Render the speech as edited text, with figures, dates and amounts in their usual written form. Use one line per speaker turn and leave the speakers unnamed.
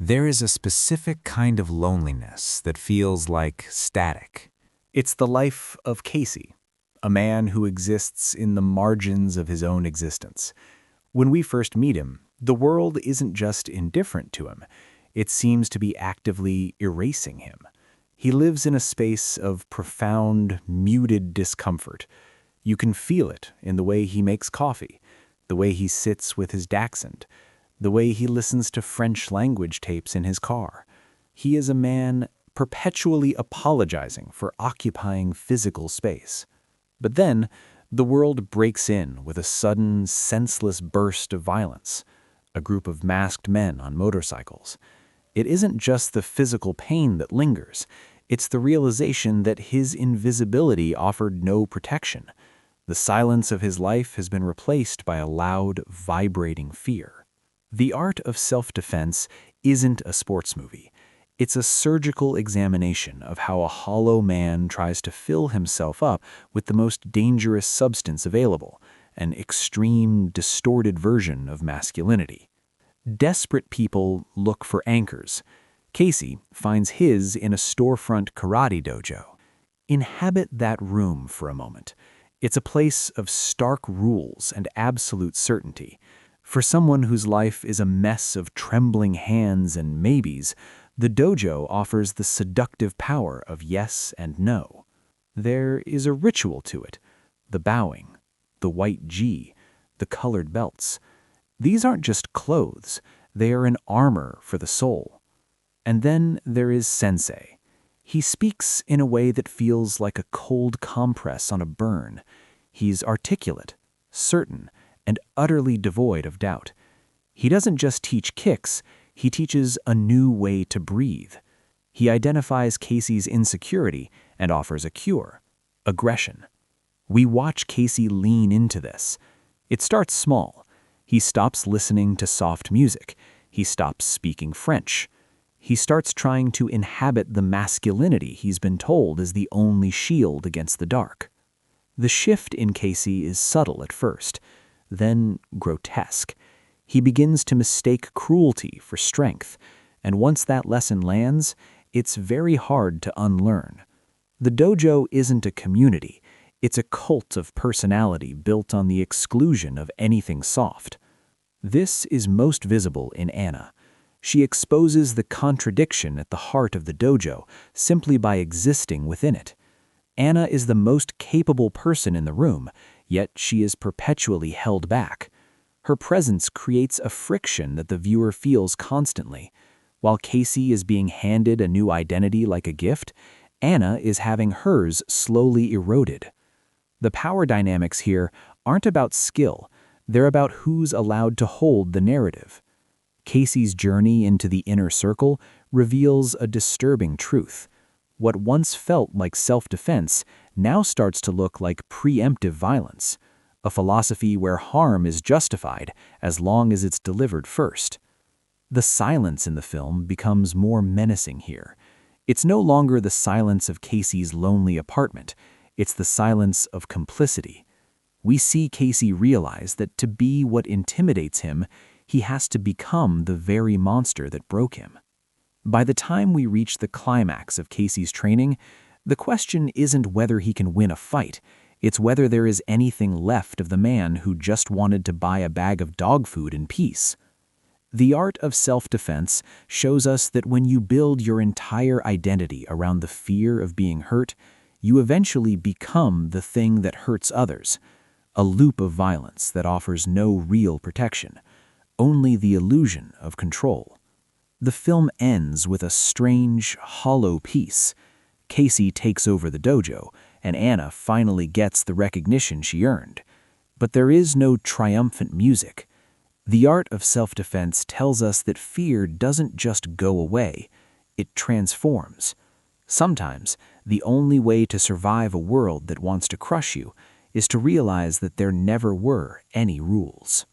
There is a specific kind of loneliness that feels like static. It's the life of Casey, a man who exists in the margins of his own existence. When we first meet him, the world isn't just indifferent to him, it seems to be actively erasing him. He lives in a space of profound, muted discomfort. You can feel it in the way he makes coffee, the way he sits with his dachshund, the way he listens to French language tapes in his car. He is a man perpetually apologizing for occupying physical space. But then, the world breaks in with a sudden, senseless burst of violence. A group of masked men on motorcycles. It isn't just the physical pain that lingers, it's the realization that his invisibility offered no protection. The silence of his life has been replaced by a loud, vibrating fear. The Art of Self-Defense isn't a sports movie. It's a surgical examination of how a hollow man tries to fill himself up with the most dangerous substance available, an extreme, distorted version of masculinity. Desperate people look for anchors. Casey finds his in a storefront karate dojo. Inhabit that room for a moment. It's a place of stark rules and absolute certainty. For someone whose life is a mess of trembling hands and maybes, the dojo offers the seductive power of yes and no. There is a ritual to it, the bowing, the white gi, the colored belts. These aren't just clothes, they are an armor for the soul. And then there is Sensei. He speaks in a way that feels like a cold compress on a burn. He's articulate, certain, and utterly devoid of doubt. He doesn't just teach kicks, he teaches a new way to breathe. He identifies Casey's insecurity and offers a cure: aggression. We watch Casey lean into this. It starts small. He stops listening to soft music. He stops speaking French. He starts trying to inhabit the masculinity he's been told is the only shield against the dark. The shift in Casey is subtle at first, then grotesque. He begins to mistake cruelty for strength, and once that lesson lands, it's very hard to unlearn. The dojo isn't a community. It's a cult of personality built on the exclusion of anything soft. This is most visible in Anna. She exposes the contradiction at the heart of the dojo simply by existing within it. Anna is the most capable person in the room, yet she is perpetually held back. Her presence creates a friction that the viewer feels constantly. While Casey is being handed a new identity like a gift, Anna is having hers slowly eroded. The power dynamics here aren't about skill, they're about who's allowed to hold the narrative. Casey's journey into the inner circle reveals a disturbing truth. What once felt like self-defense now starts to look like preemptive violence, a philosophy where harm is justified as long as it's delivered first. The silence in the film becomes more menacing here. It's no longer the silence of Casey's lonely apartment. It's the silence of complicity. We see Casey realize that to be what intimidates him, he has to become the very monster that broke him. By the time we reach the climax of Casey's training, the question isn't whether he can win a fight, it's whether there is anything left of the man who just wanted to buy a bag of dog food in peace. The Art of Self-Defense shows us that when you build your entire identity around the fear of being hurt, you eventually become the thing that hurts others, a loop of violence that offers no real protection, only the illusion of control. The film ends with a strange, hollow peace. Casey takes over the dojo, and Anna finally gets the recognition she earned. But there is no triumphant music. The Art of Self-Defense tells us that fear doesn't just go away, it transforms. Sometimes, the only way to survive a world that wants to crush you is to realize that there never were any rules.